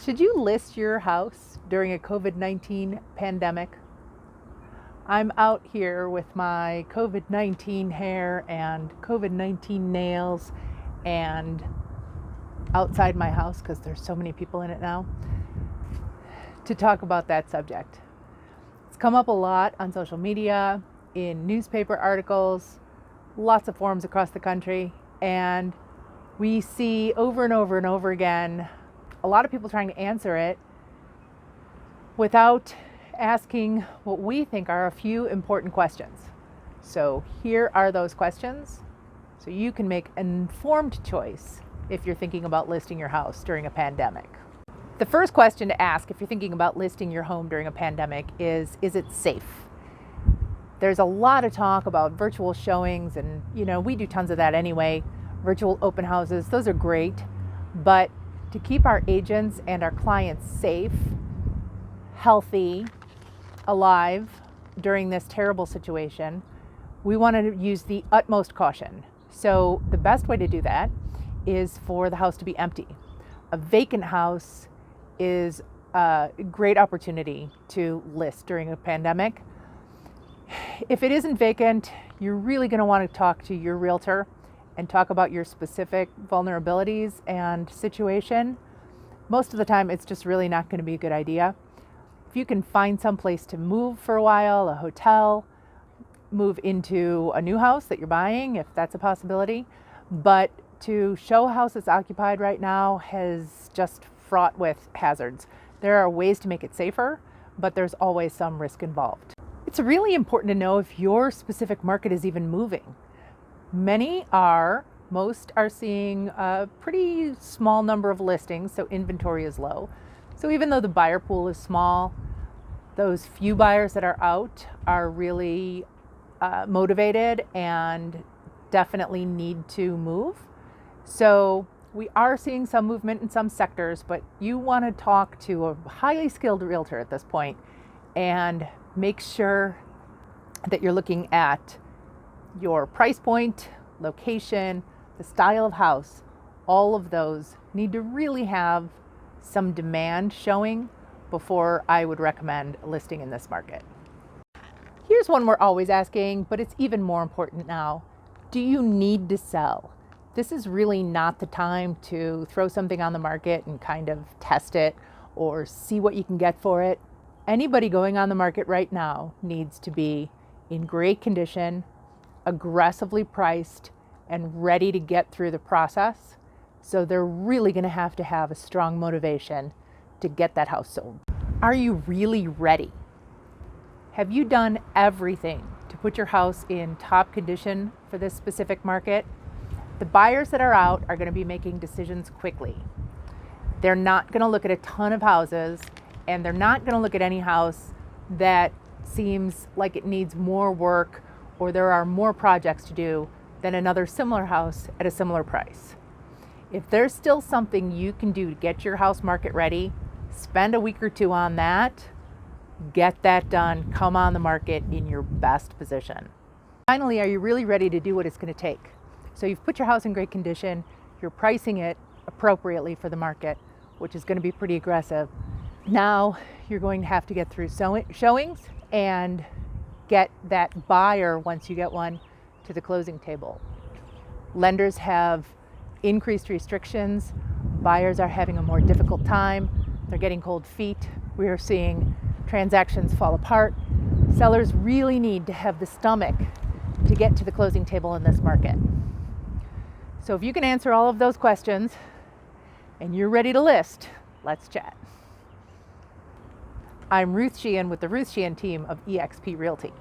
Should you list your house during a COVID-19 pandemic? I'm out here with my COVID-19 hair and COVID-19 nails and outside my house because there's so many people in it now to talk about that subject. It's come up a lot on social media, in newspaper articles, lots of forums across the country, and we see over and over and over again a lot of people trying to answer it without asking what we think are a few important questions. So here are those questions so you can make an informed choice if you're thinking about listing your house during a pandemic. The first question to ask if you're thinking about listing your home during a pandemic is it safe? There's a lot of talk about virtual showings, and we do tons of that anyway. Virtual open houses, those are great, but to keep our agents and our clients safe, healthy, alive during this terrible situation, we want to use the utmost caution. So the best way to do that is for the house to be empty. A vacant house is a great opportunity to list during a pandemic. If it isn't vacant, you're really going to want to talk to your realtor and talk about your specific vulnerabilities and situation. Most of the time, it's just really not going to be a good idea. If you can find some place to move for a while, a hotel, move into a new house that you're buying, if that's a possibility. But to show a house that's occupied right now is just fraught with hazards. There are ways to make it safer, but there's always some risk involved. It's really important to know if your specific market is even moving. Most are seeing a pretty small number of listings, so inventory is low. So even though the buyer pool is small, those few buyers that are out are really motivated and definitely need to move. So we are seeing some movement in some sectors, but you want to talk to a highly skilled realtor at this point and make sure that you're looking at your price point, location, the style of house. All of those need to really have some demand showing before I would recommend listing in this market. Here's one we're always asking, but it's even more important now. Do you need to sell? This is really not the time to throw something on the market and kind of test it or see what you can get for it. Anybody going on the market right now needs to be in great condition, aggressively priced, and ready to get through the process. So they're really going to have a strong motivation to get that house sold. Are you really ready? Have you done everything to put your house in top condition for this specific market? The buyers that are out are going to be making decisions quickly. They're not going to look at a ton of houses, and they're not going to look at any house that seems like it needs more work or there are more projects to do than another similar house at a similar price. If there's still something you can do to get your house market ready, spend a week or two on that, get that done, come on the market in your best position. Finally, are you really ready to do what it's going to take? So you've put your house in great condition, you're pricing it appropriately for the market, which is going to be pretty aggressive. Now you're going to have to get through showings and get that buyer, once you get one, to the closing table. Lenders have increased restrictions. Buyers are having a more difficult time. They're getting cold feet. We are seeing transactions fall apart. Sellers really need to have the stomach to get to the closing table in this market. So if you can answer all of those questions and you're ready to list, let's chat. I'm Ruth Sheehan with the Ruth Sheehan team of eXp Realty.